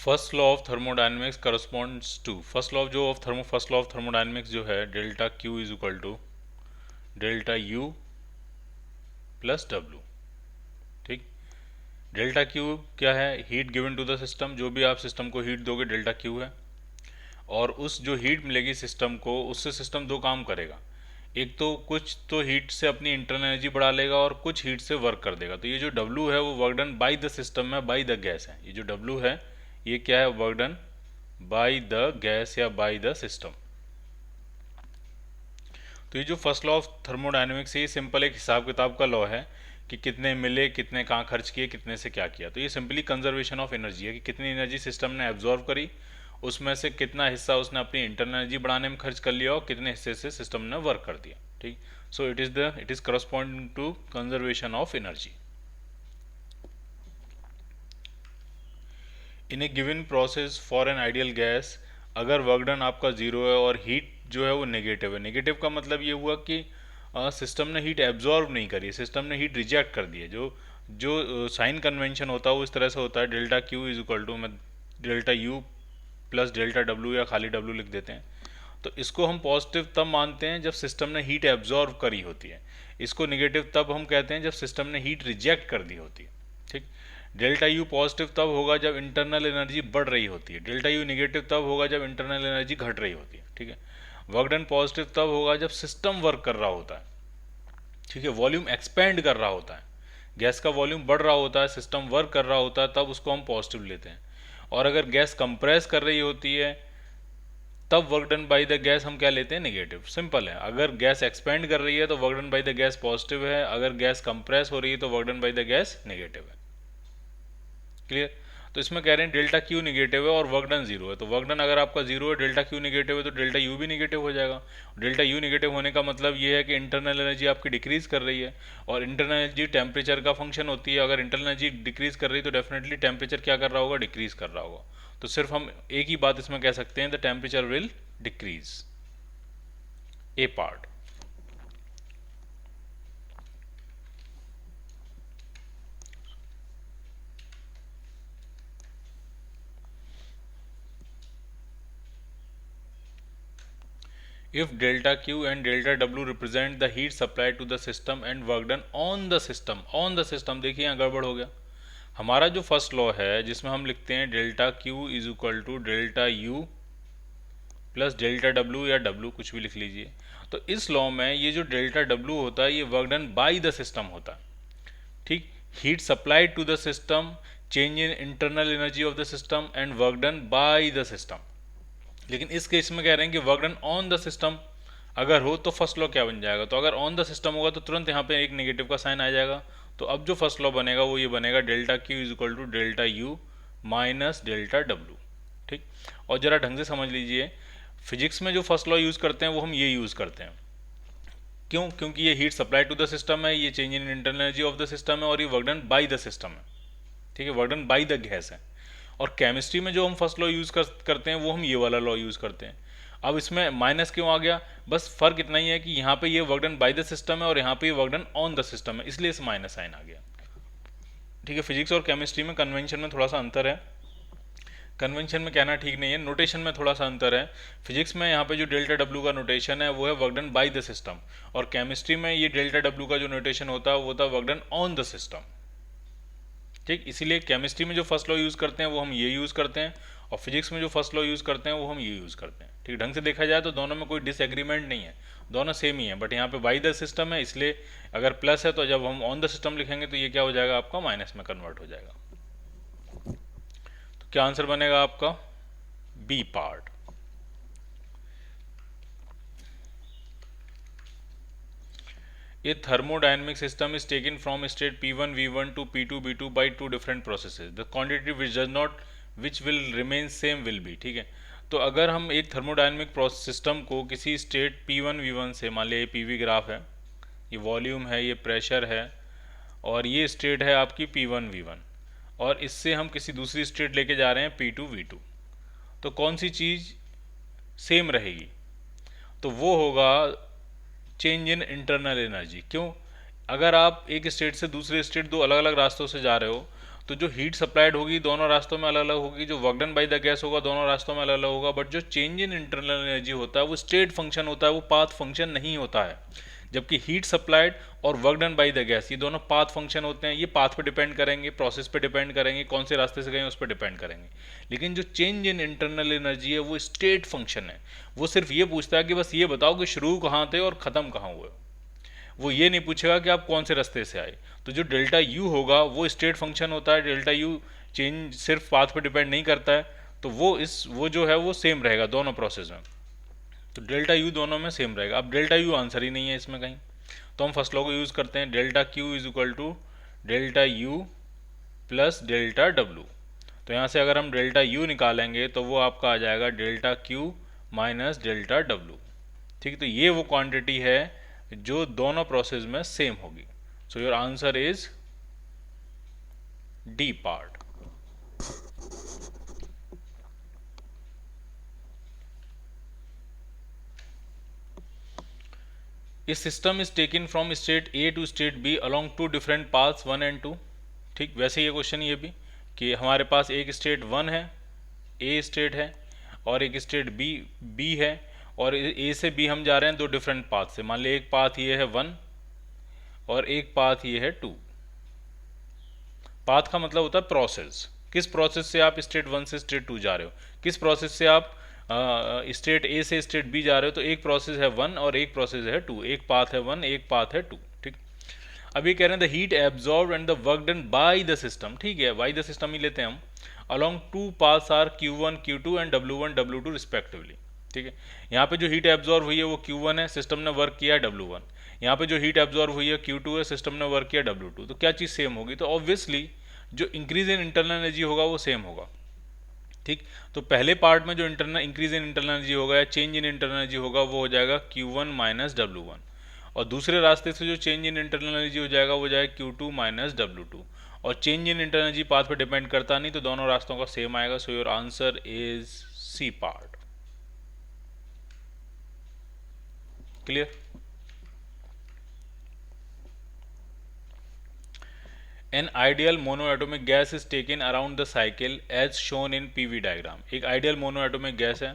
First law of thermodynamics corresponds to first law जो of first law of thermodynamics जो है delta Q is equal to delta U plus W. ठीक। Delta Q क्या है? Heat given to the system. जो भी आप system को हीट दोगे डेल्टा क्यू है। और उस जो हीट मिलेगी सिस्टम को, उससे सिस्टम दो काम करेगा। एक तो कुछ तो हीट से अपनी इंटरनल एनर्जी बढ़ा लेगा और कुछ हीट से वर्क कर देगा। तो ये जो डब्लू है वो work done by the system है, बाई द गैस है। ये जो डब्लू है ये क्या है? Work done by the gas या बाई द सिस्टम। तो ये जो फर्स्ट लॉ ऑफ थर्मोडायनेमिक्स है ये सिंपल एक हिसाब किताब का लॉ है कि कितने मिले, कितने कहाँ खर्च किए, कितने से क्या किया। तो ये सिंपली कंजर्वेशन ऑफ एनर्जी है कि कितनी एनर्जी सिस्टम ने एब्जॉर्व करी, उसमें से कितना हिस्सा उसने अपनी इंटरनल एनर्जी बढ़ाने में खर्च कर लिया और कितने हिस्से से सिस्टम ने वर्क कर दिया। ठीक। So it is corresponding to conservation of energy in a given process for an ideal gas. अगर वर्क डन आपका जीरो है और हीट जो है वो नेगेटिव है। नेगेटिव का मतलब ये हुआ कि सिस्टम ने हीट एब्जॉर्व नहीं करी, सिस्टम ने हीट रिजेक्ट कर दी है। जो जो साइन कन्वेंशन होता है वो इस तरह से होता है, delta Q is equal to, मैं delta U plus delta W या खाली डब्ल्यू लिख देते हैं। तो इसको हम पॉजिटिव तब मानते हैं जब सिस्टम ने हीट एब्जॉर्व करी होती है। इसको निगेटिव तब हम कहते हैं जब सिस्टम ने हीट रिजेक्ट कर दी होती है। ठीक। डेल्टा यू पॉजिटिव तब होगा जब इंटरनल एनर्जी बढ़ रही होती है। डेल्टा यू निगेटिव तब होगा जब इंटरनल एनर्जी घट रही होती है। ठीक है। वर्क डन पॉजिटिव तब होगा जब सिस्टम वर्क कर रहा होता है। ठीक है। वॉल्यूम एक्सपेंड कर रहा होता है, गैस का वॉल्यूम बढ़ रहा होता है, सिस्टम वर्क कर रहा होता है, तब उसको हम पॉजिटिव लेते हैं। और अगर गैस कंप्रेस कर रही होती है तब work done by the gas हम क्या लेते हैं? नेगेटिव। सिंपल है। अगर गैस एक्सपेंड कर रही है तो work done by the gas positive है, अगर गैस कंप्रेस हो रही है तो work done by the gas negative है। क्लियर? तो इसमें कह रहे हैं डेल्टा क्यू निगेटिव है और वर्क डन जीरो है। तो वर्क डन अगर आपका जीरो है, डेल्टा क्यू निगेटिव है, तो डेल्टा यू भी निगेटिव हो जाएगा। डेल्टा यू निगेटिव होने का मतलब ये है कि इंटरनल एनर्जी आपकी डिक्रीज कर रही है, और इंटरनल एनर्जी टेम्परेचर का फंक्शन होती है। अगर इंटरनल एनर्जी डिक्रीज कर रही है तो डेफिनेटली टेम्परेचर क्या कर रहा होगा? डिक्रीज कर रहा होगा। तो सिर्फ हम एक ही बात इसमें कह सकते हैं, the temperature will decrease. A part. If delta Q and delta W represent the heat supplied to the system and work done on the system, देखिए यहाँ गड़बड़ हो गया। हमारा जो फर्स्ट लॉ है जिसमें हम लिखते हैं delta Q is equal to delta U plus delta W, या W कुछ भी लिख लीजिए। तो इस लॉ में ये जो डेल्टा W होता है ये work done by the system होता है। ठीक। Heat supplied to the system, change in internal energy of the system and work done by the system. लेकिन इस केस में कह रहे हैं कि work done on the system अगर हो तो फर्स्ट लॉ क्या बन जाएगा? तो अगर ऑन द सिस्टम होगा तो तुरंत यहाँ पे एक नेगेटिव का साइन आ जाएगा। तो अब जो फर्स्ट लॉ बनेगा वो ये बनेगा, delta Q is equal to delta U minus delta W. ठीक। और जरा ढंग से समझ लीजिए, फिजिक्स में जो फर्स्ट लॉ यूज़ करते हैं वो हम ये यूज़ करते हैं। क्यों? क्योंकि ये heat supply to the system है, ये change in internal energy of the system है, और ये work done by the system है। ठीक है। Work done by the gas है। और केमिस्ट्री में जो हम फर्स्ट लॉ यूज़ करते हैं वो हम ये वाला लॉ यूज़ करते हैं। अब इसमें माइनस क्यों आ गया? बस फर्क इतना ही है कि यहाँ पे ये work done by the system है और यहाँ पे ये work done on the system है, इसलिए इस माइनस साइन आ गया। ठीक है। फिजिक्स और केमिस्ट्री में कन्वेंशन में थोड़ा सा अंतर है। कन्वेंशन में कहना ठीक नहीं है, नोटेशन में थोड़ा सा अंतर है। फिजिक्स में यहाँ पे जो डेल्टा डब्ल्यू का नोटेशन है वो है work done by the system, और केमिस्ट्री में ये डेल्टा डब्ल्यू का जो नोटेशन होता है वो होता है work done on the system. ठीक। इसीलिए केमिस्ट्री में जो फर्स्ट लॉ यूज़ करते हैं वो हम ये यूज़ करते हैं, और फिजिक्स में जो फर्स्ट लॉ यूज़ करते हैं वो हम ये यूज़ करते हैं। ठीक। ढंग से देखा जाए तो दोनों में कोई डिसएग्रीमेंट नहीं है, दोनों सेम ही है। बट यहाँ पे बाई द सिस्टम है, इसलिए अगर प्लस है तो जब हम ऑन द सिस्टम लिखेंगे तो ये क्या हो जाएगा? आपका माइनस में कन्वर्ट हो जाएगा। तो क्या आंसर बनेगा आपका? B part. A thermodynamic system is taken from state P1 V1 to P2 B2 by two different processes. The quantity which will remain same will be। ठीक है। तो अगर हम एक थर्मोडायनेमिक सिस्टम को किसी स्टेट P1 V1 से, मान लिया ये PV ग्राफ है, ये वॉल्यूम है, ये प्रेशर है, और ये स्टेट है आपकी P1 V1, और इससे हम किसी दूसरी स्टेट लेके जा रहे हैं P2 V2, तो कौन सी चीज़ सेम रहेगी? तो वो होगा चेंज इन इंटरनल एनर्जी। क्यों? अगर आप एक स्टेट से दूसरे स्टेट दो अलग अलग रास्तों से जा रहे हो तो जो हीट सप्लाइड होगी दोनों रास्तों में अलग अलग होगी, जो work done by the gas होगा दोनों रास्तों में अलग अलग होगा, बट जो चेंज इन इंटरनल एनर्जी होता है वो स्टेट फंक्शन होता है, वो पाथ फंक्शन नहीं होता है। जबकि हीट सप्लाइड और work done by the gas ये दोनों पाथ फंक्शन होते हैं, ये पाथ पे डिपेंड करेंगे, प्रोसेस पे डिपेंड करेंगे, कौन से रास्ते से गए उस पर डिपेंड करेंगे। लेकिन जो चेंज इन इंटरनल एनर्जी है वो स्टेट फंक्शन है, वो सिर्फ ये पूछता है कि बस ये बताओ कि शुरू कहाँ थे और ख़त्म कहाँ हुए। वो ये नहीं पूछेगा कि आप कौन से रास्ते से आए। तो जो डेल्टा यू होगा वो स्टेट फंक्शन होता है, डेल्टा यू चेंज सिर्फ पाथ पे डिपेंड नहीं करता है, तो वो जो है वो सेम रहेगा दोनों प्रोसेस में। तो डेल्टा यू दोनों में सेम रहेगा। अब डेल्टा यू आंसर ही नहीं है इसमें कहीं, तो हम फर्स्ट लॉ को यूज़ करते हैं, delta Q is equal to delta U plus delta W. तो यहाँ से अगर हम डेल्टा यू निकालेंगे तो वो आपका आ जाएगा delta Q minus delta W. ठीक, तो ये वो क्वांटिटी है जो दोनों प्रोसेस में सेम होगी। So your answer is D part. इस system is taken from state A to state B along two different paths 1 and 2। ठीक, वैसे ये क्वेश्चन ये भी कि हमारे पास एक स्टेट 1 है, ए स्टेट है, और एक स्टेट बी है, और ए से बी हम जा रहे हैं दो डिफरेंट पाथ से। मान लीजिए एक पाथ ये है 1 और एक पाथ ये है 2। पाथ का मतलब होता है प्रोसेस, किस प्रोसेस से आप स्टेट 1 से स्टेट 2 जा रहे हो, किस प्रोसेस से आप स्टेट ए से स्टेट बी जा रहे हो। तो एक प्रोसेस है 1 और एक प्रोसेस है 2, एक पाथ है 1 एक पाथ है 2। ठीक, अब ये कह रहे हैं the heat absorb and the work done by the system. ठीक है, बाय द सिस्टम ही लेते हैं हम। Along to paths are Q1 Q2 and W1 W2 respectively. ठीक है, यहाँ पे जो हीट एब्जॉर्ब हुई है वो Q1 है, सिस्टम ने वर्क किया है W1। यहाँ पे जो हीट एब्जॉर्ब हुई है Q2 है, सिस्टम ने वर्क किया W2। तो क्या चीज़ सेम होगी? तो ऑब्वियसली जो इंक्रीज इन इंटरनल एनर्जी होगा वो सेम होगा। ठीक, तो पहले पार्ट में जो internal increase in internal energy होगा या चेंज इन इंटरनल एनर्जी होगा वो हो जाएगा Q1 माइनस W1, और दूसरे रास्ते से जो चेंज इन इंटरनल एनर्जी हो जाएगा वो जाएगा Q2 माइनस W2। और change in internal energy path पे डिपेंड करता नहीं, तो दोनों रास्तों का सेम आएगा। So your answer is C part. Clear? An ideal monoatomic gas is taken around the cycle as shown in PV diagram. एक आइडियल मोनोएटोमिक गैस है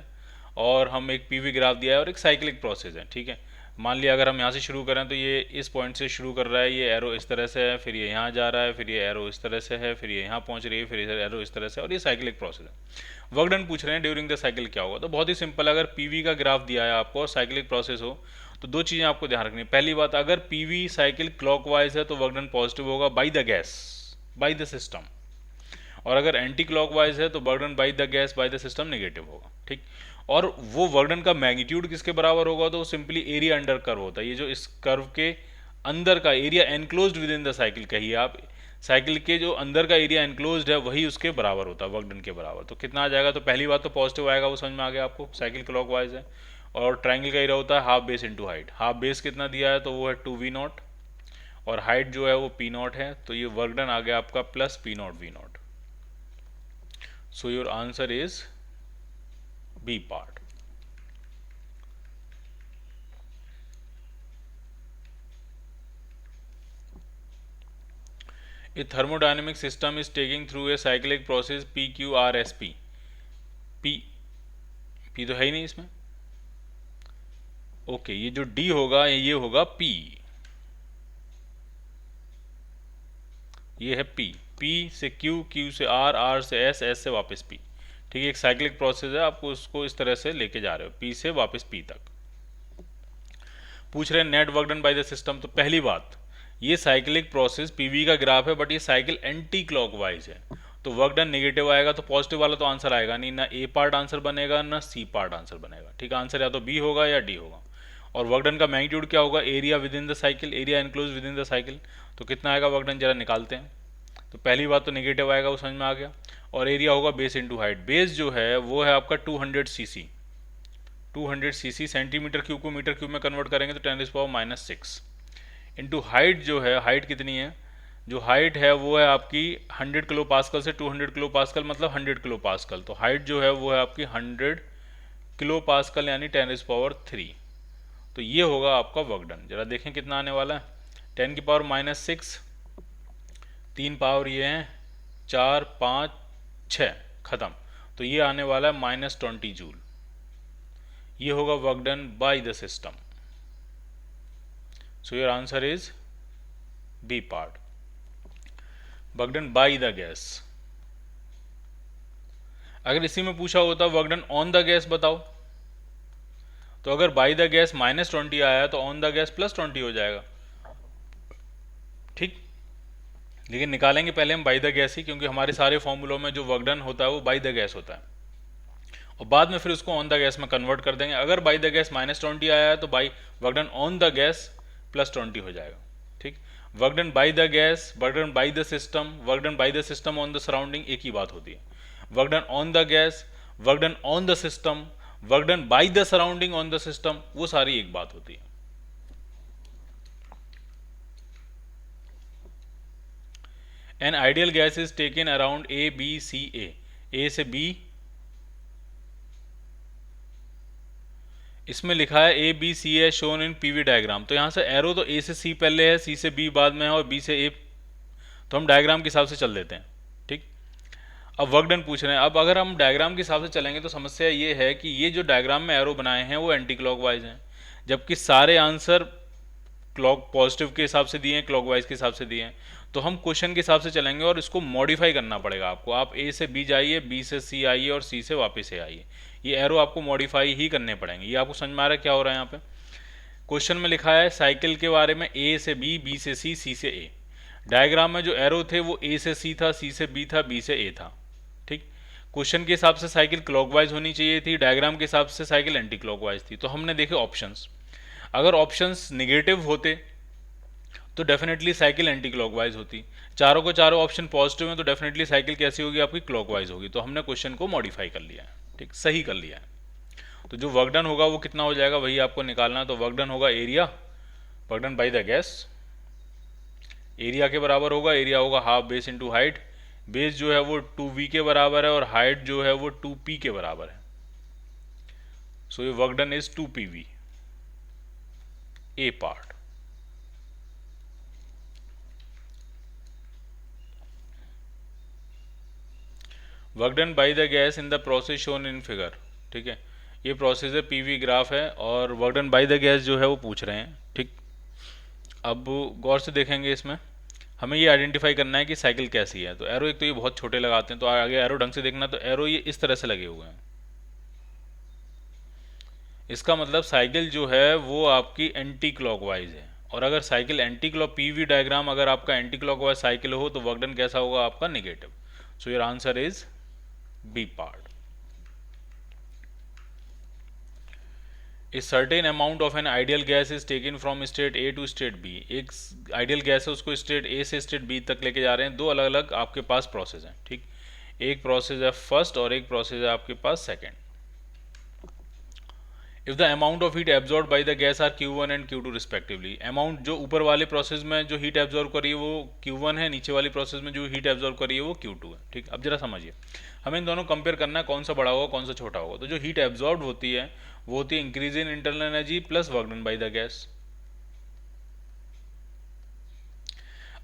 और हम एक PV ग्राफ दिया है और एक साइक्लिक प्रोसेस है। ठीक है, मान लिया अगर हम यहाँ से शुरू करें तो ये इस पॉइंट से शुरू कर रहा है, ये एरो इस तरह से है, फिर ये यहाँ जा रहा है, फिर ये एरो इस तरह से है, फिर ये यहाँ पहुँच रही है, फिर इधर एरो इस तरह से, और ये साइक्लिक प्रोसेस है। वर्क डन पूछ रहे हैं ड्यूरिंग द साइकिल क्या होगा। तो बहुत ही सिंपल, अगर PV का ग्राफ दिया है आपको और साइक्लिक प्रोसेस हो तो दो चीज़ें आपको ध्यान रखनी है। पहली बात, अगर PV साइकिल क्लॉकवाइज है तो वर्क डन पॉजिटिव होगा bye the gas, bye the system, और अगर एंटी क्लॉकवाइज है तो work done by the gas bye the system negative होगा। ठीक, और वो वर्क डन का मैग्नीट्यूड किसके बराबर होगा? तो सिंपली एरिया अंडर कर्व होता है। ये जो इस कर्व के अंदर का area enclosed with in the cycle कहिए आप, साइकिल के जो अंदर का एरिया एनक्लोज्ड है वही उसके बराबर होता है, वर्क डन के बराबर। तो कितना आ जाएगा? तो पहली बात तो पॉजिटिव आएगा, वो समझ में आ गया आपको, साइकिल क्लॉकवाइज है। और ट्राइंगल का एरिया होता है half base into height. Half base कितना दिया है? तो वो है 2V0, और हाइट जो है वो P0 है, तो ये वर्क डन आ गया आपका plus P0 V0। So your answer is B part. A thermodynamic system is taking through a cyclic process PQRSP। P तो है ही नहीं इसमें। ओके, ये जो D होगा ये होगा P, ये है P, P से Q, Q से R, R से S, S से वापस P। ठीक है, एक साइक्लिक प्रोसेस है, आपको उसको इस तरह से लेके जा रहे हो, P से वापस P तक। पूछ रहे हैं net work done by the system. तो पहली बात, ये साइक्लिक प्रोसेस PV का ग्राफ है, बट ये साइकिल एंटी क्लॉकवाइज है, तो वर्क डन नेगेटिव आएगा, तो पॉजिटिव वाला तो आंसर आएगा नहीं, ना A पार्ट आंसर बनेगा ना C पार्ट आंसर बनेगा। ठीक है, आंसर या तो B होगा या D होगा। और वर्क डन का मैग्नीट्यूड क्या होगा? Area with in the cycle, area enclose with in the cycle. तो कितना आएगा वर्क डन, जरा निकालते हैं। तो पहली बात तो नेगेटिव आएगा, वो समझ में आ गया। और एरिया होगा बेस इंटू हाइट। बेस जो है वो है आपका 200 cc, 200 cc, सेंटीमीटर क्यूब को मीटर क्यूब में कन्वर्ट करेंगे तो 10⁻⁻⁶ इंटू हाइट जो है, हाइट कितनी है? जो हाइट है वो है आपकी 100 किलो पास्कल से 200 किलो पास्कल, मतलब 100 किलो पास्कल। तो हाइट जो है वो है आपकी 100 किलो पास्कल, यानी 10⁻3। तो ये होगा आपका वर्क डन। जरा देखें कितना आने वाला है। 10⁻⁻⁶, 3 पावर ये हैं 4 5 6 खत्म। तो ये आने वाला है -20 जूल। ये होगा work done by the system. So your answer is B part, work done by the gas. अगर इसी में पूछा होता work done on the gas बताओ, तो अगर बाय द गैस -20 आया तो ऑन द गैस +20 हो जाएगा, ठीक। लेकिन निकालेंगे पहले हम बाय द गैस ही, क्योंकि हमारे सारे फॉर्मूलों में जो वर्क डन होता है वो बाय द गैस होता है, और बाद में फिर उसको ऑन द गैस में कन्वर्ट कर देंगे। अगर बाय द गैस -20 आया है तो by work done on the gas +20 हो जाएगा, ठीक। Work done by the gas, work done by the system, work done by the system on the surrounding एक ही बात होती है। Work done on the gas, work done on the system, work done by the surrounding on the system, वो सारी एक बात होती है। An ideal gas is taken around A B C ए से बी, इसमें लिखा है ए बी सी है शोन इन पीवी डायग्राम। तो यहाँ से एरो तो ए से सी पहले है, सी से बी बाद में है और बी से ए, तो हम डायग्राम के हिसाब से चल देते हैं, ठीक। अब वर्क डन पूछ रहे हैं। अब अगर हम डायग्राम के हिसाब से चलेंगे तो समस्या ये है कि ये जो डायग्राम में एरो बनाए हैं वो एंटी क्लॉकवाइज हैं, जबकि सारे आंसर क्लॉक पॉजिटिव के हिसाब से दिए हैं, क्लॉकवाइज के हिसाब से दिए हैं। तो हम क्वेश्चन के हिसाब से चलेंगे और इसको मॉडिफाई करना पड़ेगा आपको। आप ए से बी जाइए, बी से सी आइए और सी से वापस ए आइए। ये एरो आपको मॉडिफाई ही करने पड़ेंगे। ये आपको समझ में आ रहा है क्या हो रहा है यहाँ पे? क्वेश्चन में लिखा है साइकिल के बारे में ए से बी से सी से ए। डायग्राम में जो एरो थे वो ए से सी था, सी से बी था, बी से ए था, ठीक। क्वेश्चन के हिसाब से साइकिल क्लॉकवाइज होनी चाहिए थी, डायग्राम के हिसाब से साइकिल एंटी क्लॉकवाइज थी। तो हमने देखे ऑप्शंस, अगर ऑप्शंस निगेटिव होते तो डेफिनेटली साइकिल एंटी क्लॉकवाइज होती। चारों को चारों ऑप्शन पॉजिटिव हैं तो डेफिनेटली साइकिल कैसी होगी आपकी? क्लॉकवाइज होगी। तो हमने क्वेश्चन को मॉडिफाई कर लिया है, ठीक, सही कर लिया है। तो जो वर्क डन होगा वो कितना हो जाएगा वही आपको निकालना है। तो वर्क डन होगा area, work done by the gas, area के बराबर होगा, एरिया होगा half base into height. Base जो है वो 2v के बराबर है और हाइट जो है वो 2p के बराबर है। सो ये work done is 2pv, A part. Work done by the gas in the process shown in figure, ठीक है। ये प्रोसेस है, पीवी ग्राफ है और work done by the gas जो है वो पूछ रहे हैं, ठीक। अब गौर से देखेंगे, इसमें हमें ये आइडेंटिफाई करना है कि साइकिल कैसी है। तो एरो एक तो ये बहुत छोटे लगाते हैं, तो आगे एरो ढंग से देखना। तो एरो ये इस तरह से लगे हुए हैं, इसका मतलब साइकिल जो है वो आपकी एंटी क्लॉकवाइज है। और अगर cycle anti clock, PV diagram अगर आपका एंटी क्लॉकवाइज साइकिल हो तो वर्क डन कैसा होगा आपका? Negative. So your answer is B part. A certain amount of an ideal gas is taken from state A to state B। एक ideal gas है, उसको स्टेट A से state B तक लेके जा रहे हैं। दो अलग अलग आपके पास प्रोसेस हैं, ठीक। एक प्रोसेस है फर्स्ट और एक प्रोसेस है आपके पास second. If the amount of heat absorb by the gas are Q1 and Q2 respectively. Amount जो ऊपर वाले प्रोसेस में जो हीट एब्जॉर्ब करी है वो Q1 है, नीचे वाली प्रोसेस में जो हीट एब्जॉर्ब करी है वो Q2 है, ठीक। अब जरा समझिए, हमें इन दोनों कंपेयर करना है, कौन सा बड़ा होगा कौन सा छोटा होगा। तो जो हीट एब्जॉर्ब होती है वो होती है increase in internal energy plus work done by the gas.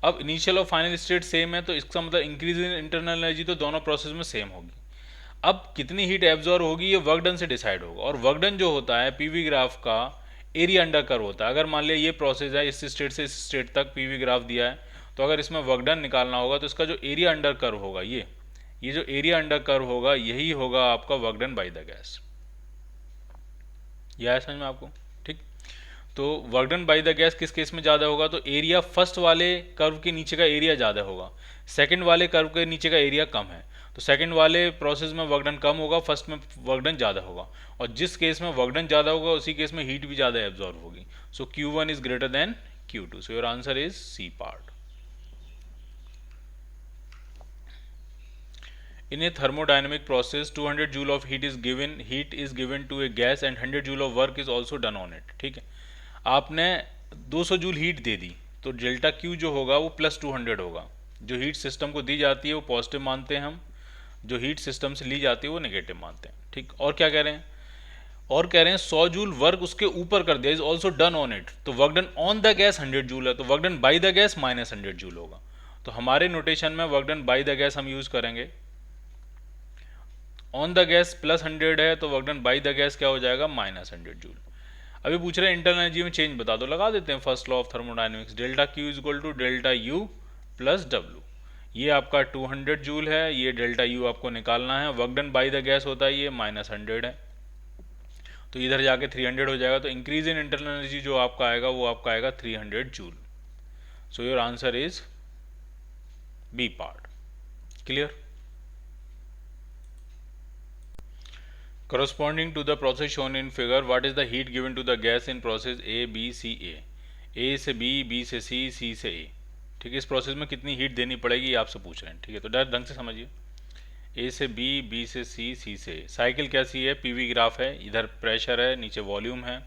अब इनिशियल और फाइनल स्टेट सेम है, तो इसका मतलब इंक्रीज इन इंटरनल एनर्जी तो दोनों प्रोसेस में सेम होगी। अब कितनी हीट एब्जॉर्ब होगी ये वर्क डन से डिसाइड होगा। और वर्क डन जो होता है पीवी ग्राफ का एरिया अंडर कर्व होता है। अगर मान लिया ये प्रोसेस है, इस स्टेट से इस स्टेट तक पीवी ग्राफ दिया है, तो अगर इसमें वर्क डन निकालना होगा तो इसका जो एरिया अंडर कर्व होगा, ये जो एरिया अंडर कर्व होगा यही होगा आपका work done by the gas. यह है समझ में आपको, ठीक। तो work done by the gas किस केस में ज़्यादा होगा? तो एरिया फर्स्ट वाले कर्व के नीचे का एरिया ज़्यादा होगा, सेकंड वाले कर्व के नीचे का एरिया कम है। तो सेकंड वाले प्रोसेस में वर्क डन कम होगा, फर्स्ट में वर्क डन ज़्यादा होगा। और जिस केस में वर्क डन ज़्यादा होगा उसी केस में हीट भी ज़्यादा एब्जॉर्ब होगी। So Q1 is greater than Q2। So your answer is C part. In a thermodynamic process 200 joule of heat is given to a gas and 100 joule of work is also done on it, ठीक है। आपने 200 joule heat दे दी तो delta Q जो होगा वो +200 होगा। जो heat system को दी जाती है वो पॉजिटिव मानते हैं हम, जो हीट सिस्टम से ली जाती है वो नेगेटिव मानते हैं, ठीक। और क्या कह रहे हैं? और कह रहे हैं 100 जूल वर्क उसके ऊपर कर दिया, is also done on it. तो work done on the gas 100 joule है, तो work done by the gas -100 joule होगा। तो हमारे नोटेशन में work done by the gas हम यूज करेंगे। ऑन द गैस प्लस 100 है तो work done by the gas क्या हो जाएगा, -100 जूल। अभी पूछ रहे हैं इंटरनल एनर्जी में चेंज बता दो, लगा देते हैं first law of thermodynamics, delta Q is equal to delta U plus W. ये आपका 200 जूल है, ये डेल्टा यू आपको निकालना है, work done by the gas होता है ये -100 है, तो इधर जाके 300 हो जाएगा, तो इंक्रीज इन इंटरनल एनर्जी जो आपका आएगा वो आपका आएगा 300 joule. So your answer is B part. Clear? Corresponding to the process shown in figure, what is the heat given to the gas in process A, B, C, A से B, B से C, C से A। ठीक है, इस process में कितनी heat देनी पड़ेगी ये आपसे पूछ रहे हैं। ठीक है, तो डायरेक्ट ढंग से समझिए, A से B, B से C, C से A। साइकिल कैसी है, PV ग्राफ है, इधर प्रेशर है, नीचे वॉल्यूम है।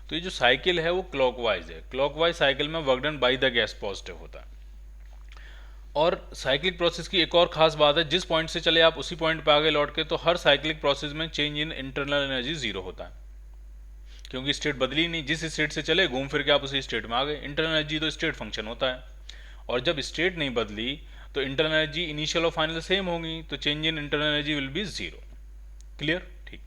तो ये जो साइकिल है वो क्लॉकवाइज है, क्लॉकवाइज साइकिल में work done by the gas positive होता है। और साइक्लिक प्रोसेस की एक और खास बात है, जिस पॉइंट से चले आप उसी पॉइंट पे आगे लौट के, तो हर साइक्लिक प्रोसेस में change in internal energy zero होता है, क्योंकि स्टेट बदली नहीं, जिस स्टेट से चले घूम फिर के आप उसी स्टेट में आ गए। इंटरनल एनर्जी तो स्टेट फंक्शन होता है, और जब स्टेट नहीं बदली तो इंटरनल एनर्जी इनिशियल और फाइनल सेम होंगी, तो change in internal energy will B zero. Clear? ठीक।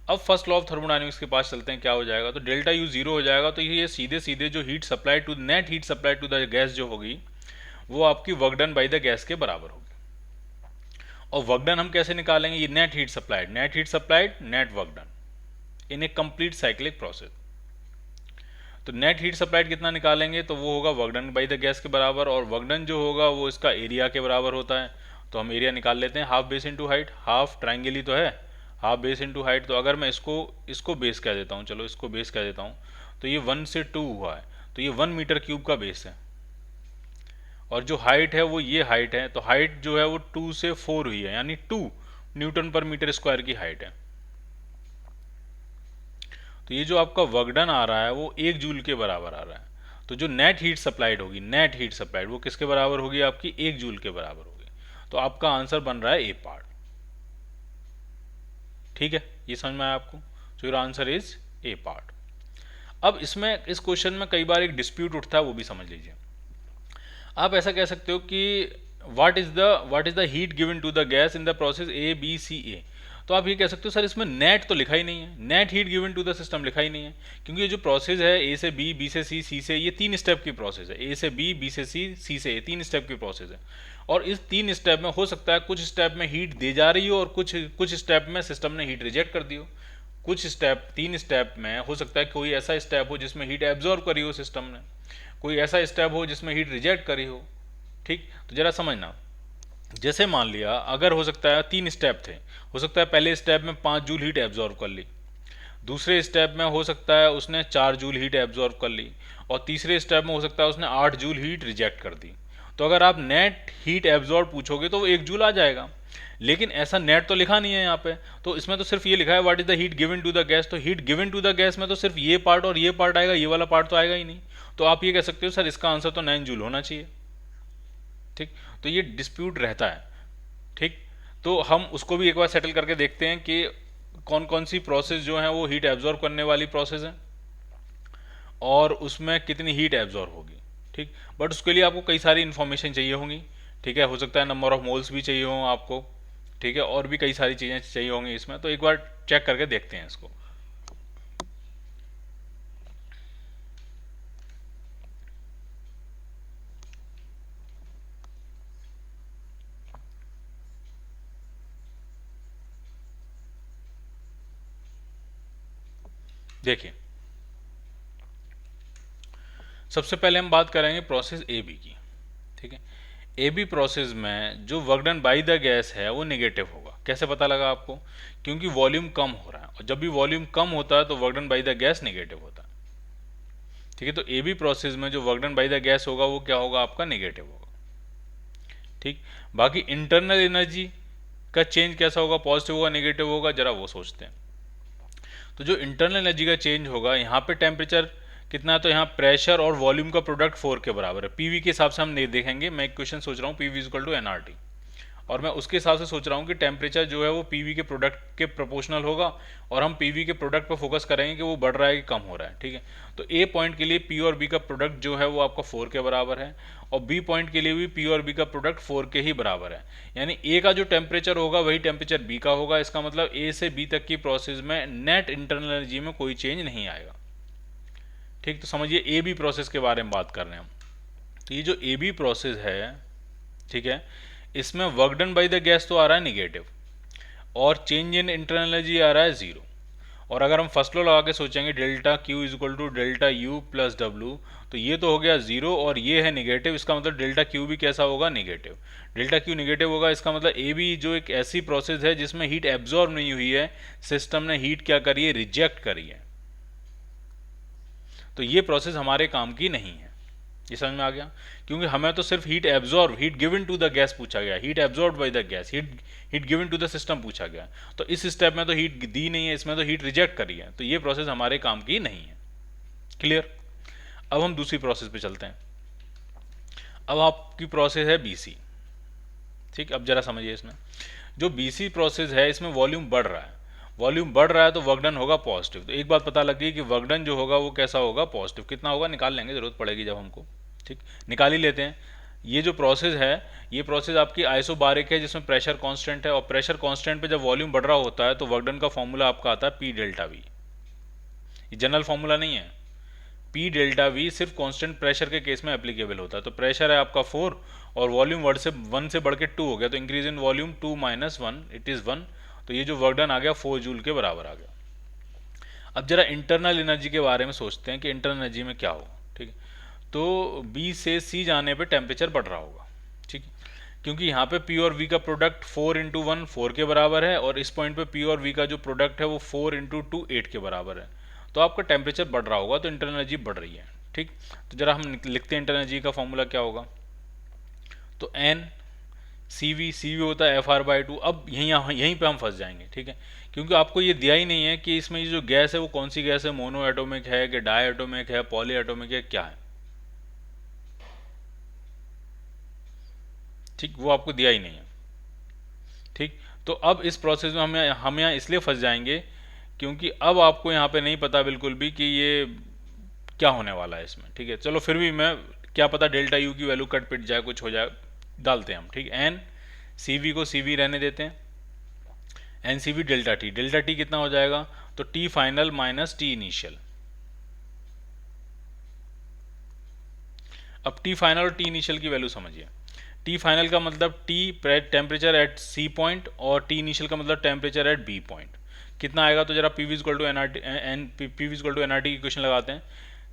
अब फर्स्ट लॉ ऑफ थर्मोडायनेमिक्स के पास चलते हैं, क्या हो जाएगा, तो डेल्टा यू जीरो हो जाएगा, तो ये सीधे सीधे जो heat supply to net heat supply to the gas जो होगी वो आपकी work done by the gas के बराबर होगी। और वर्क डन हम कैसे निकालेंगे, ये net heat supplied, net heat supplied, net work done in A complete cyclic process. तो नेट हीट सप्लाइड कितना निकालेंगे, तो वो होगा work done by the gas के बराबर, और वर्क डन जो होगा वो इसका एरिया के बराबर होता है। तो हम एरिया निकाल लेते हैं, half base into height, half triangle ही तो है, हाफ बेस इंटू हाइट। तो अगर मैं इसको बेस कह देता हूँ, चलो इसको बेस कह देता हूँ, तो ये 1 से 2 हुआ है, तो ये 1 मीटर क्यूब का बेस है, और जो हाइट है वो ये हाइट है, तो हाइट जो है वो 2 से 4 हुई है, यानी 2 न्यूटन पर मीटर स्क्वायर की हाइट है। तो ये जो आपका वर्क डन आ रहा है वो 1 जूल के बराबर आ रहा है। तो जो नेट हीट सप्लाइड होगी, नेट हीट सप्लाइड, वो किसके बराबर होगी, आपकी 1 जूल के बराबर होगी। तो आपका आंसर बन रहा है ए पार्ट। ठीक है, ये समझ में आया आपको? सो your answer is a part. अब इसमें इस क्वेश्चन में कई बार एक डिस्प्यूट उठता है, वो भी समझ लीजिए। आप ऐसा कह सकते हो कि what is the heat given to the gas in the process A B C A. तो आप ये कह सकते हो सर इसमें नेट तो लिखा ही नहीं है, net heat given to the system लिखा ही नहीं है, क्योंकि ये जो प्रोसेस है ए से बी, बी से सी, सी से, ये 3 स्टेप की प्रोसेस है। ए से बी, बी से सी, सी से ए, 3 स्टेप की प्रोसेस है। और इस 3 स्टेप में हो सकता है कुछ स्टेप में हीट दे जा रही हो और कुछ स्टेप में सिस्टम ने हीट रिजेक्ट कर दी हो। कुछ स्टेप, 3 स्टेप में हो सकता है कोई ऐसा स्टेप हो जिसमें हीट एब्जॉर्ब करी हो सिस्टम ने, कोई ऐसा स्टेप हो जिसमें हीट रिजेक्ट करी हो। ठीक, तो जरा समझना, जैसे मान लिया अगर हो सकता है 3 स्टेप थे, हो सकता है पहले स्टेप में 5 जूल हीट एब्जॉर्ब कर ली, दूसरे स्टेप में हो सकता है उसने 4 जूल हीट एब्जॉर्ब कर ली, और तीसरे स्टेप में हो सकता है उसने 8 जूल हीट रिजेक्ट कर दी। तो अगर आप नेट हीट एब्जॉर्ब पूछोगे तो वो 1 जूल आ जाएगा, लेकिन ऐसा नेट तो लिखा नहीं है यहाँ पे, तो इसमें तो सिर्फ ये लिखा है what is the heat given to the gas. तो heat given to the gas में तो सिर्फ ये पार्ट और ये पार्ट आएगा, ये वाला पार्ट तो आएगा ही नहीं। तो आप ये कह सकते हो सर इसका आंसर तो 9 जूल होना चाहिए। ठीक, तो ये डिस्प्यूट रहता है। ठीक, तो हम उसको भी एक बार सेटल करके देखते हैं कि कौन कौन सी प्रोसेस जो है वो हीट एब्जॉर्ब करने वाली प्रोसेस है और उसमें कितनी हीट एब्जॉर्ब होगी। ठीक, बट उसके लिए आपको कई सारी इन्फॉर्मेशन चाहिए होंगी। ठीक है, हो सकता है नंबर ऑफ मोल्स भी चाहिए हो आपको। ठीक है, और भी कई सारी चीज़ें चाहिए होंगी इसमें, तो एक बार चेक करके देखते हैं इसको। देखिए, सबसे पहले हम बात करेंगे प्रोसेस ए बी की। ठीक है, ए बी प्रोसेस में जो work done by the gas है वो नेगेटिव होगा। कैसे पता लगा आपको? क्योंकि वॉल्यूम कम हो रहा है, और जब भी वॉल्यूम कम होता है तो work done by the gas negative होता है। ठीक है, तो ए बी प्रोसेस में जो work done by the gas होगा वो क्या होगा, आपका नेगेटिव होगा। ठीक, बाकी इंटरनल एनर्जी का चेंज कैसा होगा, पॉजिटिव होगा नेगेटिव होगा, जरा वो सोचते हैं। तो जो इंटरनल एनर्जी का चेंज होगा, यहाँ पे टेम्परेचर कितना है, तो यहाँ प्रेशर और वॉल्यूम का प्रोडक्ट 4 के बराबर है। पीवी के हिसाब से हम नहीं देखेंगे, मैं एक क्वेश्चन सोच रहा हूँ, PV is equal to NRT, और मैं उसके हिसाब से सोच रहा हूँ कि टेम्परेचर जो है वो पीवी के प्रोडक्ट के प्रोपोर्शनल होगा, और हम पीवी के प्रोडक्ट पर फोकस करेंगे कि वो बढ़ रहा है कि कम हो रहा है। ठीक है, तो ए पॉइंट के लिए पी और बी का प्रोडक्ट जो है वो आपका 4 के बराबर है, और बी पॉइंट के लिए भी पी और बी का प्रोडक्ट 4 के ही बराबर है। यानी ए का जो टेम्परेचर होगा वही टेम्परेचर बी का होगा। इसका मतलब ए से बी तक की प्रोसेस में नेट इंटरनल एनर्जी में कोई चेंज नहीं आएगा। ठीक, तो समझिए ए बी प्रोसेस के बारे में बात कर रहे हैं हम। तो ये जो ए बी प्रोसेस है, ठीक है, इसमें work done by the gas तो आ रहा है निगेटिव, और चेंज इन इंटरनल एनर्जी आ रहा है जीरो। और अगर हम फर्स्ट लॉ लगा के सोचेंगे delta Q is equal to delta U plus W, तो ये तो हो गया जीरो और ये है निगेटिव। इसका मतलब डेल्टा क्यू भी कैसा होगा, निगेटिव। डेल्टा क्यू निगेटिव होगा, इसका मतलब ए बी जो एक ऐसी प्रोसेस है जिसमें हीट एब्जॉर्ब नहीं हुई है, सिस्टम ने हीट क्या करी है, रिजेक्ट करी है, तो ये प्रोसेस हमारे काम की नहीं है। ये समझ में आ गया? क्योंकि हमें तो सिर्फ heat absorb, heat given to the gas पूछा गया, heat absorb by the gas, heat given to the system पूछा गया। तो इस स्टेप में तो हीट दी नहीं है, इसमें तो हीट रिजेक्ट करी है, तो ये प्रोसेस हमारे काम की नहीं है। क्लियर? अब हम दूसरी प्रोसेस पे चलते हैं। अब आपकी प्रोसेस है बीसी। ठीक, अब जरा समझिए, इसमें जो बीसी प्रोसेस है इसमें वॉल्यूम बढ़ रहा है, वॉल्यूम बढ़ रहा है तो वर्क डन होगा पॉजिटिव। तो एक बात पता लग गई कि वर्क डन जो होगा वो कैसा होगा, पॉजिटिव। कितना होगा निकाल लेंगे, जरूरत पड़ेगी जब हमको। ठीक, निकाल ही लेते हैं। ये जो प्रोसेस है, ये प्रोसेस आपकी आइसोबारिक है जिसमें प्रेशर कांस्टेंट है, और प्रेशर कांस्टेंट पे जब वॉल्यूम बढ़ रहा होता है तो वर्क डन का फॉर्मूला आपका आता है पी डेल्टा वी। ये जनरल फॉर्मूला नहीं है। पी डेल्टा वी सिर्फ कांस्टेंट प्रेशर के केस में एप्लीकेबल होता है। तो प्रेशर है आपका 4 और वॉल्यूम वन से बढ़ के 2 हो गया, तो increase in volume 2 minus 1 it is 1। तो ये जो वर्क डन आ गया 4 जूल के बराबर आ गया। अब जरा इंटरनल एनर्जी के बारे में सोचते हैं कि इंटरनल एनर्जी में क्या होगा। ठीक है, तो बी से सी जाने पे टेम्परेचर बढ़ रहा होगा। ठीक है, क्योंकि यहाँ पे पी और वी का प्रोडक्ट 4 इंटू 1 4 के बराबर है, और इस पॉइंट पे पी और वी का जो प्रोडक्ट है वो 4 इंटू 2 8 के बराबर है। तो आपका टेम्परेचर बढ़ रहा होगा, तो इंटरनल एनर्जी बढ़ रही है। ठीक, तो जरा हम लिखते हैं इंटरनल एनर्जी का फॉर्मूला क्या होगा। तो एन सी वी होता है एफ आर बाई 2। अब यहीं पे हम फंस जाएंगे। ठीक है, क्योंकि आपको ये दिया ही नहीं है कि इसमें ये जो गैस है वो कौन सी गैस है, मोनो एटोमिक है कि डाई एटोमिक है, पॉली एटोमिक है, क्या है। ठीक, वो आपको दिया ही नहीं है। ठीक, तो अब इस प्रोसेस में हम यहाँ इसलिए फंस जाएंगे क्योंकि अब आपको यहाँ पे नहीं पता बिल्कुल भी कि ये क्या होने वाला है इसमें। ठीक है, चलो फिर भी मैं, क्या पता डेल्टा यू की वैल्यू कट पिट जाए, कुछ हो जाए, डालते हैं हम। ठीक, एन सी वी को सी वी रहने देते हैं, N C V delta T कितना हो जाएगा, तो T final minus T initial. अब टी फाइनल और टी इनिशियल की वैल्यू समझिए। टी फाइनल का मतलब T temperature at C point, और टी इनिशियल का मतलब टेम्परेचर एट बी पॉइंट। कितना आएगा, तो जरा P V equal to N R T की क्वेश्चन लगाते हैं।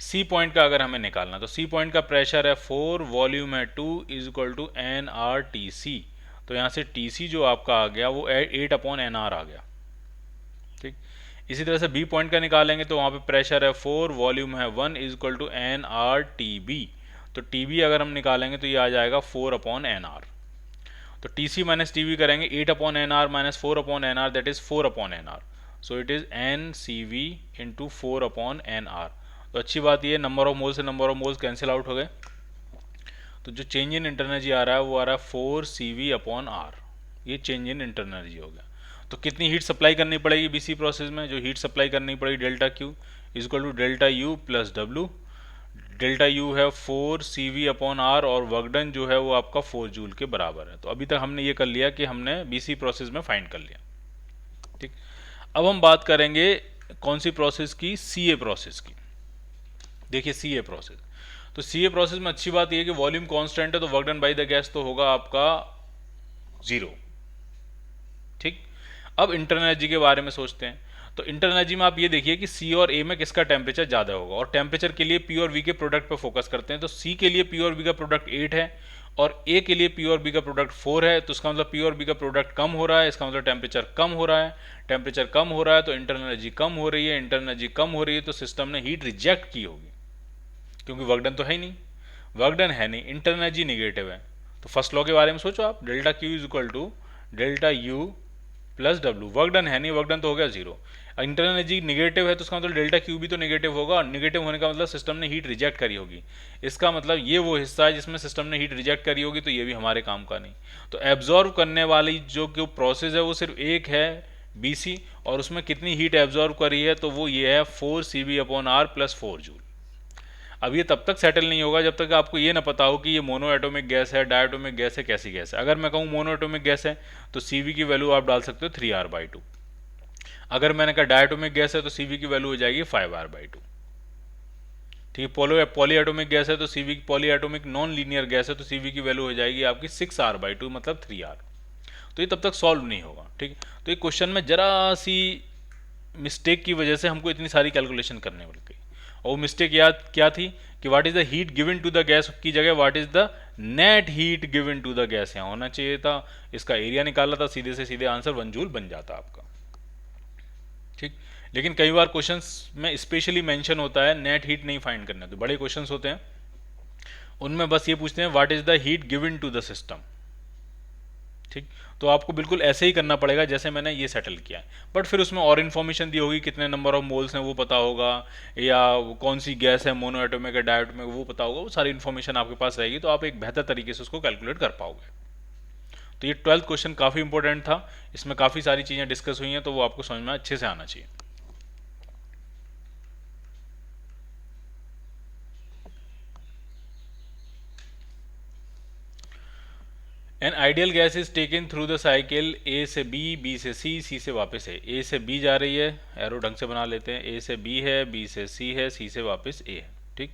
सी पॉइंट का अगर हमें निकालना, तो सी पॉइंट का प्रेशर है 4, वॉल्यूम है 2 is equal to N R T C. तो यहाँ से टी सी जो आपका आ गया वो 8 अपॉन एन आर आ गया। ठीक, इसी तरह से बी पॉइंट का निकालेंगे तो वहाँ पे प्रेशर है 4, वॉल्यूम है 1 is equal to N R T B. तो टी बी अगर हम निकालेंगे तो ये आ जाएगा 4 अपॉन एन आर। तो T C minus T B करेंगे 8 upon N R minus 4 upon N R, that is 4 upon N R. So it is N C V into 4 upon N R. तो अच्छी बात ये, नंबर ऑफ मोल से number of moles cancel out हो गए, तो जो चेंज इन इंटरनल एनर्जी आ रहा है वो आ रहा है 4 सी वी अपॉन आर। ये चेंज इन इंटरनल एनर्जी हो गया। तो कितनी हीट सप्लाई करनी पड़ेगी बीसी प्रोसेस में, जो हीट सप्लाई करनी पड़ेगी delta Q is equal to delta U plus W. Delta U है 4 सी वी अपॉन आर, और वर्क डन जो है वो आपका 4 जूल के बराबर है। तो अभी तक हमने ये कर लिया कि हमने बीसी प्रोसेस में फाइंड कर लिया। ठीक, अब हम बात करेंगे कौन सी प्रोसेस की, सीए प्रोसेस की। देखिए सीए प्रोसेस, तो सीए प्रोसेस में अच्छी बात यह है कि वॉल्यूम कांस्टेंट है, तो work done by the gas तो होगा आपका 0। ठीक, अब इंटरनल एनर्जी के बारे में सोचते हैं। तो इंटरनल एनर्जी में आप ये देखिए कि सी और ए में किसका टेम्परेचर ज़्यादा होगा, और टेम्परेचर के लिए पी और वी के प्रोडक्ट पर फोकस करते हैं। तो सी के लिए पी और वी का प्रोडक्ट 8 है, और ए के लिए पी और बी का प्रोडक्ट 4 है। तो इसका मतलब पी और बी का प्रोडक्ट कम हो रहा है, इसका मतलब टेम्परेचर कम हो रहा है। टेम्परेचर कम हो रहा है तो इंटरनल एनर्जी कम हो रही है, इंटरनल एनर्जी कम हो रही है तो सिस्टम ने हीट रिजेक्ट की होगी, क्योंकि वर्क डन तो है ही नहीं, वर्क डन है नहीं, इंटरनल एनर्जी निगेटिव है। तो फर्स्ट लॉ के बारे में सोचो आप, delta Q is equal to delta U plus W. Work done है नहीं, वर्क डन तो हो गया 0। इंटरनल एनर्जी निगेटिव है तो उसका मतलब डेल्टा क्यू भी तो निगेटिव होगा, निगेटिव होने का मतलब सिस्टम ने हीट रिजेक्ट करी होगी। इसका मतलब ये वो हिस्सा है जिसमें सिस्टम ने हीट रिजेक्ट करी होगी, तो ये भी हमारे काम का नहीं। तो एब्जॉर्व करने वाली जो प्रोसेस है वो सिर्फ एक है BC, और उसमें कितनी हीट एब्जॉर्व करी है तो वो ये है 4 CV/R + 4 जूल। अब ये तब तक सेटल नहीं होगा जब तक आपको ये ना पता हो कि ये मोनो एटोमिक गैस है, डायटोमिक गैस है, कैसी गैस है। अगर मैं कहूँ मोनो एटोमिक गैस है तो CV की वैल्यू आप डाल सकते हो 3R/2। अगर मैंने कहा डायटोमिक गैस है तो CV की वैल्यू हो जाएगी 5R/2। ठीक है, पॉली एटोमिक गैस है तो CV, poly atomic non linear gas है तो CV की वैल्यू हो जाएगी आपकी 6R/2, मतलब 3R। तो ये तब तक सॉल्व नहीं होगा। ठीक है, तो ये क्वेश्चन में जरा सी मिस्टेक की वजह से हमको इतनी सारी कैलकुलेशन करने पड़ गई। और वो मिस्टेक याद क्या थी कि what is the heat given to the gas की जगह what is the net heat given to the gas यहाँ होना चाहिए था। इसका एरिया निकाला था, सीधे से सीधे आंसर 1 जूल बन जाता आपका। ठीक, लेकिन कई बार क्वेश्चंस में स्पेशली मेंशन होता है नेट हीट नहीं फाइंड करना, तो बड़े क्वेश्चंस होते हैं उनमें बस ये पूछते हैं what is the heat given to the system. ठीक, तो आपको बिल्कुल ऐसे ही करना पड़ेगा जैसे मैंने ये सेटल किया है, बट फिर उसमें और इन्फॉर्मेशन दी होगी, कितने नंबर ऑफ मोल्स हैं वो पता होगा, या कौन सी गैस है, मोनो एटोमिक है, डायटोमिक, वो पता होगा। वो सारी इन्फॉर्मेशन आपके पास रहेगी तो आप एक बेहतर तरीके से उसको कैलकुलेट कर पाओगे। तो ये 12th क्वेश्चन काफ़ी इंपॉर्टेंट था, इसमें काफ़ी सारी चीज़ें डिस्कस हुई हैं, तो वो आपको समझ में अच्छे से आना चाहिए। N ideal gas is taken through the cycle A से B, B से C, C से वापस है। A से B जा रही है, एरो ढंग से बना लेते हैं, A से B है, B से C है, C से वापस A है। ठीक,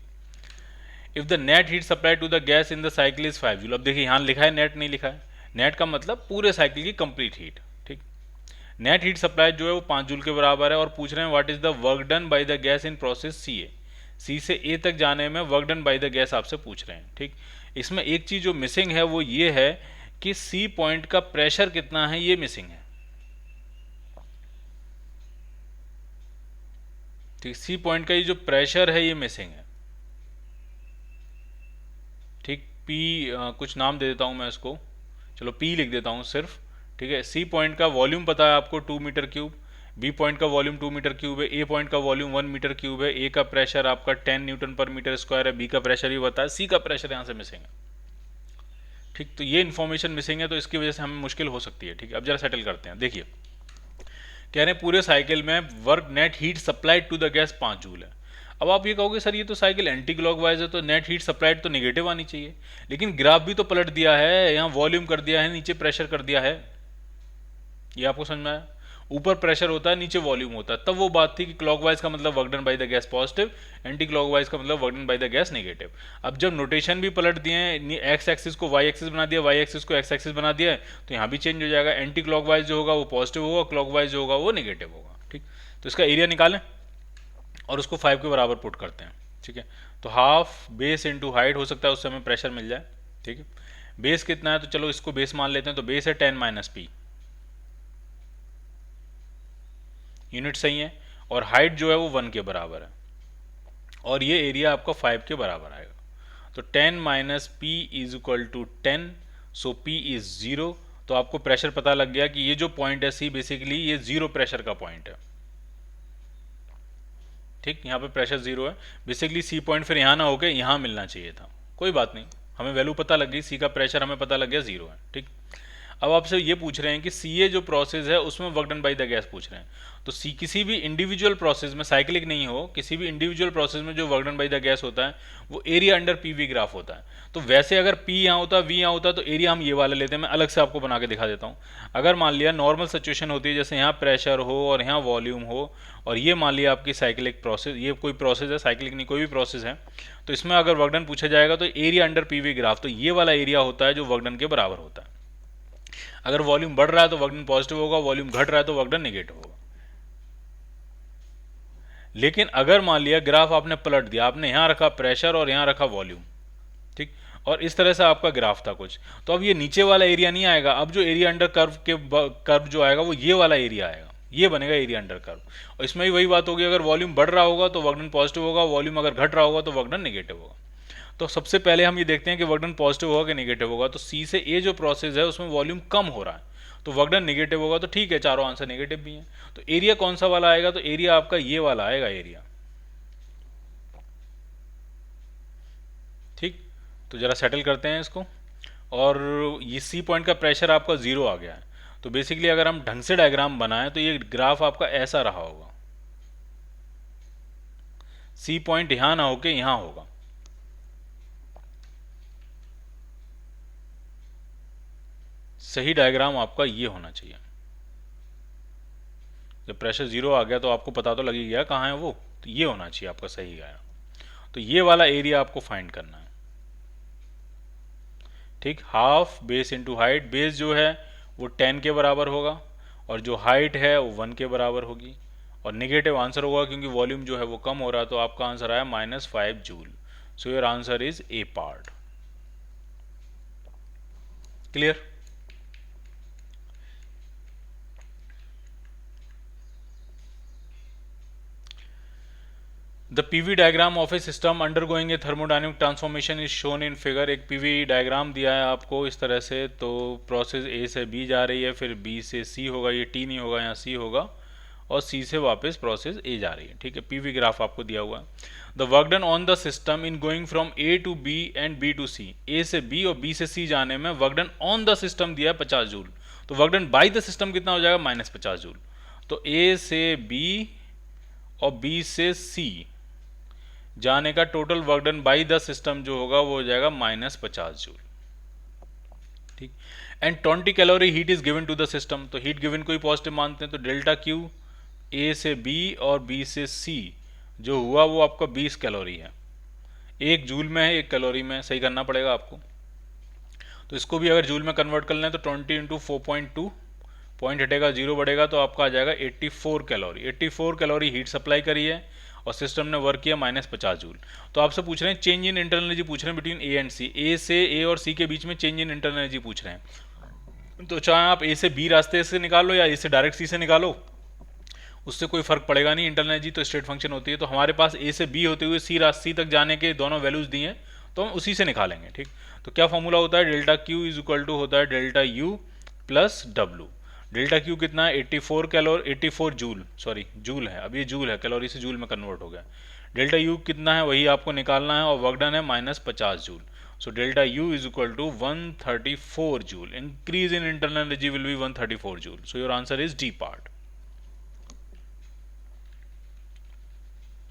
if the net heat supply to the gas in the cycle is 5 joule. अब देखिए यहाँ लिखा है नेट, नहीं लिखा है। नेट का मतलब पूरे साइकिल की कंप्लीट हीट। ठीक, नेट हीट सप्लाई जो है वो 5 जूल के बराबर है, और पूछ रहे हैं what is the work done by the gas in process CA। C से A तक जाने में work done by the gas आपसे पूछ रहे हैं। ठीक, इसमें एक चीज जो मिसिंग है वो ये है कि C पॉइंट का प्रेशर कितना है, ये मिसिंग है। ठीक, C पॉइंट का ये जो प्रेशर है ये मिसिंग है। ठीक, P कुछ नाम दे देता हूं मैं इसको, चलो P लिख देता हूं सिर्फ। ठीक है, C पॉइंट का वॉल्यूम पता है आपको 2 मीटर क्यूब, B पॉइंट का वॉल्यूम 2 मीटर क्यूब है, A पॉइंट का वॉल्यूम 1 मीटर क्यूब है, A का प्रेशर आपका 10 न्यूटन पर मीटर स्क्वायर है, B का प्रेशर भी पता है, C का प्रेशर यहां से मिसिंग है। ठीक, तो ये इन्फॉर्मेशन मिसिंग है, तो इसकी वजह से हमें मुश्किल हो सकती है। ठीक है, अब जरा सेटल करते हैं। देखिए कह रहे हैं पूरे साइकिल में work net heat supplied to the gas 5 joule है। अब आप ये कहोगे सर ये तो साइकिल एंटी क्लॉकवाइज है तो नेट हीट सप्लाइड तो निगेटिव आनी चाहिए, लेकिन ग्राफ भी तो पलट दिया है, यहाँ वॉल्यूम कर दिया है, नीचे प्रेशर कर दिया है। ये आपको समझ में आया? ऊपर प्रेशर होता है, नीचे वॉल्यूम होता है, तब वो बात थी कि क्लॉकवाइज का मतलब work done by the gas positive, anti clockwise का मतलब work done by the gas negative. अब जब नोटेशन भी पलट दिए हैं, एक्स एक्सिस को वाई एक्सिस बना दिया, वाई एक्सिस को एक्स एक्सिस बना दिया है, तो यहाँ भी चेंज हो जाएगा। एंटी क्लॉकवाइज जो होगा वो पॉजिटिव होगा, क्लॉकवाइज जो होगा वो नेगेटिव होगा। ठीक, तो इसका एरिया निकालें और उसको 5 के बराबर पुट करते हैं। ठीक है, तो हाफ बेस इंटू हाइट हो सकता है, उससे हमें प्रेशर मिल जाए। ठीक है, बेस कितना है तो चलो इसको बेस मान लेते हैं, तो बेस है 10 - P, यूनिट सही है, और हाइट जो है वो 1 के बराबर है, और ये एरिया आपका 5 के बराबर आएगा। तो 10 - P = 10, सो P इज 0। तो आपको प्रेशर पता लग गया कि ये जो पॉइंट है C बेसिकली ये 0 प्रेशर का पॉइंट है। ठीक, यहाँ पे प्रेशर 0 है, बेसिकली C पॉइंट फिर यहाँ ना होके यहाँ मिलना चाहिए था। कोई बात नहीं, हमें वैल्यू पता लग गई, C का प्रेशर हमें पता लग गया 0 है। ठीक, अब आपसे ये पूछ रहे हैं कि CA जो प्रोसेस है उसमें work done by the gas पूछ रहे हैं। तो C किसी भी इंडिविजुअल प्रोसेस में, साइक्लिक नहीं हो, किसी भी इंडिविजुअल प्रोसेस में जो work done by the gas होता है वो एरिया अंडर PV ग्राफ होता है। तो वैसे अगर P यहाँ होता, V यहाँ होता, तो एरिया हम ये वाला लेते हैं। मैं अलग से आपको बना के दिखा देता हूँ। अगर मान लिया नॉर्मल सिचुएशन होती है, जैसे यहाँ प्रेशर हो और यहाँ वॉल्यूम हो, और ये मान लिया आपकी साइक्लिक प्रोसेस, ये कोई प्रोसेस है, साइक्लिक नहीं कोई भी प्रोसेस है, तो इसमें अगर वर्क डन पूछा जाएगा तो एरिया अंडर PV ग्राफ, तो ये वाला एरिया होता है जो वर्क डन के बराबर होता है। अगर वॉल्यूम बढ़ रहा है तो वर्क डन पॉजिटिव होगा, वॉल्यूम घट रहा है तो वर्क डन नेगेटिव होगा। लेकिन अगर मान लिया ग्राफ आपने पलट दिया, आपने यहां रखा प्रेशर और यहां रखा वॉल्यूम, ठीक, और इस तरह से आपका ग्राफ था कुछ, तो अब ये नीचे वाला एरिया नहीं आएगा। अब जो एरिया अंडर कर्व जो आएगा वो ये वाला एरिया आएगा, ये बनेगा एरिया अंडर कर्व। और इसमें भी वही बात होगी, अगर वॉल्यूम बढ़ रहा होगा तो वर्क डन पॉजिटिव होगा, वॉल्यूम अगर घट रहा होगा तो वर्क डन नेगेटिव होगा। तो सबसे पहले हम ये देखते हैं कि वर्क डन पॉजिटिव होगा कि नेगेटिव होगा। तो C से A जो प्रोसेस है उसमें वॉल्यूम कम हो रहा है, तो वर्क डन नेगेटिव होगा तो ठीक है, चारों आंसर नेगेटिव भी हैं। तो एरिया कौन सा वाला आएगा, तो एरिया आपका ये वाला आएगा एरिया। ठीक, तो जरा सेटल करते हैं इसको। और ये सी पॉइंट का प्रेशर आपका 0 आ गया है, तो बेसिकली अगर हम ढंग से डायग्राम बनाएं तो ये ग्राफ आपका ऐसा रहा होगा, सी पॉइंट यहां ना होके यहां होगा। सही डायग्राम आपका ये होना चाहिए। जब प्रेशर 0 आ गया तो आपको पता तो लग ही गया कहाँ है वो, तो ये होना चाहिए आपका सही गया। तो ये वाला एरिया आपको फाइंड करना है। ठीक, half base into height, base जो है वो 10 के बराबर होगा और जो हाइट है वो 1 के बराबर होगी, और नेगेटिव आंसर होगा क्योंकि वॉल्यूम जो है वो कम हो रहा है, तो आपका आंसर आया -5 joule. So your answer is a part. Clear? The PV diagram of a system undergoing a thermodynamic transformation is shown in figure। एक PV डायग्राम दिया है आपको इस तरह से, तो प्रोसेस A से B जा रही है, फिर B से C होगा, ये T नहीं होगा, यहाँ C होगा, और C से वापस प्रोसेस A जा रही है। ठीक है, PV ग्राफ आपको दिया हुआ है। The work done on the system in going from A to B and B to C, A से B और B से C जाने में work done on the system दिया है 50 जूल, तो work done by the system कितना हो जाएगा, -50 जूल। तो A से B और B से C जाने का total work done by the system जो होगा वो हो जाएगा -50 जूल। ठीक, and 20 calorie heat is given to the system, तो हीट गिवन को ही पॉजिटिव मानते हैं, तो डेल्टा क्यू ए से बी और बी से सी जो हुआ वो आपका 20 कैलोरी है, 1 जूल में है 1 कैलोरी में, सही करना पड़ेगा आपको। तो इसको भी अगर जूल में कन्वर्ट कर लें तो 20 इंटू 4.2, पॉइंट हटेगा 0 बढ़ेगा तो आपका आ जाएगा 84 कैलोरी। 84 कैलोरी हीट सप्लाई करी है और सिस्टम ने वर्क किया -50 जूल। तो आपसे पूछ रहे हैं चेंज इन इंटरनल एनर्जी पूछ रहे हैं बिटवीन ए एंड सी, ए से ए और सी के बीच में चेंज इन इंटरनल एनर्जी पूछ रहे हैं। तो चाहे आप ए से बी रास्ते से निकालो या ए से डायरेक्ट सी से निकालो, उससे कोई फर्क पड़ेगा नहीं, इंटरनल एनर्जी तो स्टेट फंक्शन होती है। तो हमारे पास ए से बी होते हुए सी तक जाने के दोनों वैल्यूज दिए हैं, तो हम उसी से निकालेंगे। ठीक, तो क्या फॉर्मूला होता है, delta Q is equal to होता है delta U plus W. Delta Q कितना है, 84 जूल, सॉरी जूल है, अब ये जूल है, कैलोरी से जूल में कन्वर्ट हो गया। डेल्टा यू कितना है वही आपको निकालना है, और वर्क डन है -50 joule. So delta U is equal to 134 joule. Increase in internal energy will be 134 joule. So your answer is D part.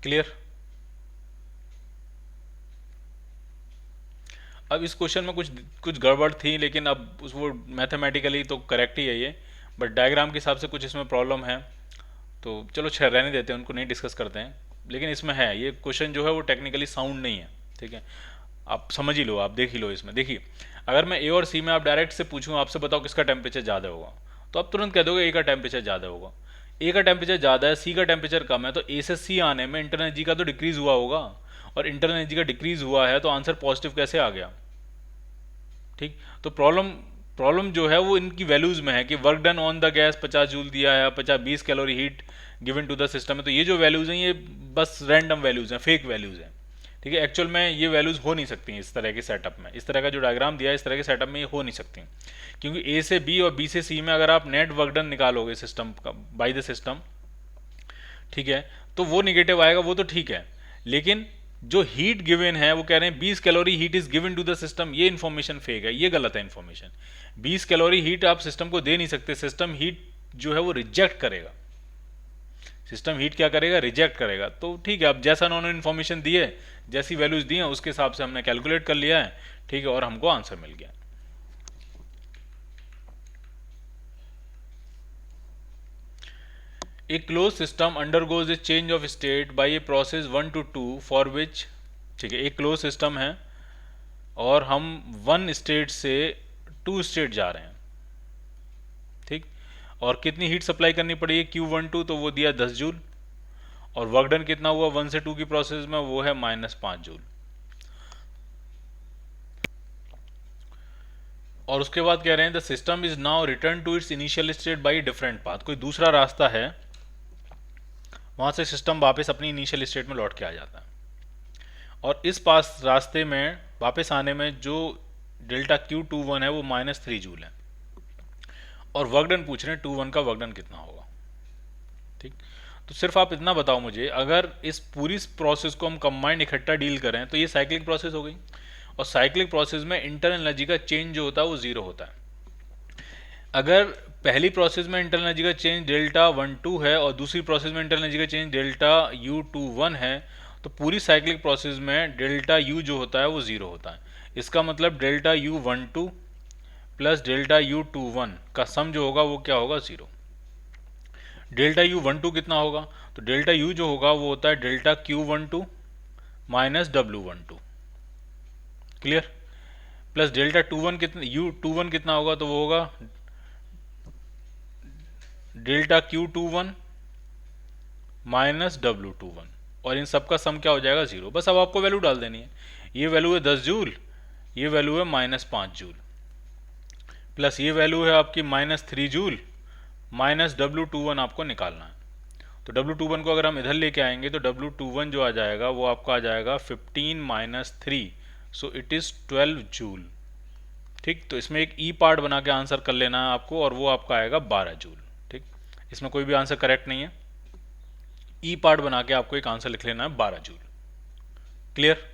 Clear? अब इस क्वेश्चन में कुछ गड़बड़ थी, लेकिन अब वो मैथमेटिकली तो करेक्ट ही है ये, बट डायग्राम के हिसाब से कुछ इसमें प्रॉब्लम है, तो चलो रहने देते हैं, उनको नहीं डिस्कस करते हैं। लेकिन इसमें है, ये क्वेश्चन जो है वो टेक्निकली साउंड नहीं है। ठीक है, आप समझ ही लो, आप देख ही लो इसमें। देखिए, अगर मैं ए और सी में आप डायरेक्ट से पूछूं आपसे बताओ किसका टेम्परेचर ज़्यादा होगा, तो आप तुरंत कह दोगे ए का टेम्परेचर ज़्यादा होगा। ए का टेम्परेचर ज़्यादा है, सी का टेम्परेचर कम है, तो ए से सी आने में इंटरनल एनर्जी का तो डिक्रीज हुआ होगा, और इंटरनल एनर्जी का डिक्रीज हुआ है तो आंसर पॉजिटिव कैसे आ गया। ठीक, तो प्रॉब्लम जो है वो इनकी वैल्यूज में है कि work done on the gas 50 joule दिया है, 20 calorie heat given to the system है, तो ये जो वैल्यूज हैं ये बस रैंडम वैल्यूज हैं, फेक वैल्यूज हैं। ठीक है, एक्चुअल में ये वैल्यूज हो नहीं सकती इस तरह के सेटअप में, इस तरह का जो डायग्राम दिया है इस तरह के सेटअप में ये हो नहीं सकती, क्योंकि ए से बी और बी से सी में अगर आप नेट वर्क डन निकालोगे सिस्टम का बाय द सिस्टम, ठीक है, तो वो निगेटिव आएगा, वो तो ठीक है, लेकिन जो हीट गिवन है वो कह रहे हैं 20 calorie heat is given to the system, ये इन्फॉर्मेशन फेक है, ये गलत है इन्फॉर्मेशन। 20 कैलोरी हीट आप सिस्टम को दे नहीं सकते, सिस्टम हीट जो है वो रिजेक्ट करेगा, सिस्टम हीट क्या करेगा, रिजेक्ट करेगा। तो ठीक है, अब जैसा उन्होंने इन्फॉर्मेशन दी है, जैसी वैल्यूज दी हैं उसके हिसाब से हमने कैलकुलेट कर लिया है, ठीक है, और हमको आंसर मिल गया। A closed system undergoes a change of state by a process 1 to 2 for which, ठीक है, एक क्लोज सिस्टम है और हम 1 स्टेट से 2 स्टेट जा रहे हैं। ठीक, और कितनी हीट सप्लाई करनी पड़ी है Q12, तो वो दिया 10 जूल, और वर्क डन कितना हुआ 1 से 2 की प्रोसेस में, वो है -5 जूल। और उसके बाद कह रहे हैं the system is now return to its initial state by different path, कोई दूसरा रास्ता है, वहां से सिस्टम वापस अपनी इनिशियल स्टेट में लौट के आ जाता है, और इस पास रास्ते में वापस आने में जो डेल्टा Q21 है वो -3 जूल है, और वर्क डन पूछ रहे हैं 2 1 का वर्क डन कितना होगा। ठीक, तो सिर्फ आप इतना बताओ मुझे, अगर इस पूरी प्रोसेस को हम कंबाइंड इकट्ठा डील करें तो ये साइक्लिक प्रोसेस हो गई, और साइक्लिक प्रोसेस में इंटरनल एनर्जी का चेंज जो होता है वो जीरो होता है। अगर पहली प्रोसेस में इंटरनल एनर्जी का चेंज डेल्टा 1 2 है और दूसरी प्रोसेस में इंटरनल एनर्जी का चेंज डेल्टा U 2 1 है, तो पूरी साइक्लिक प्रोसेस में डेल्टा U जो होता है वो जीरो होता है। इसका मतलब delta U 1 2 plus delta U 2 1 का सम जो होगा वो क्या होगा, जीरो। डेल्टा U 1 2 कितना होगा, तो डेल्टा U जो होगा वो होता है delta Q 1 2 minus W 1 2, clear. Plus delta 2 1 कितना, U 2 1 कितना होगा, तो वो होगा डेल्टा Q 2 1 माइनस W 2 1, और इन सब का सम क्या हो जाएगा, जीरो। बस अब आपको वैल्यू डाल देनी है। ये वैल्यू है 10 जूल, ये वैल्यू है -5 जूल, प्लस ये वैल्यू है आपकी -3 जूल, माइनस W 2 1 आपको निकालना है। तो W 2 1 को अगर हम इधर लेके आएंगे तो W 2 1 जो आ जाएगा वो आपका आ जाएगा 15 minus 3, so it is 12 joule. ठीक, तो इसमें एक ई पार्ट बना के आंसर कर लेना है आपको, और वो आपका आएगा 12 जूल। ठीक, इसमें कोई भी आंसर करेक्ट नहीं है, ई पार्ट बना के आपको एक आंसर लिख लेना है 12 जूल। क्लियर।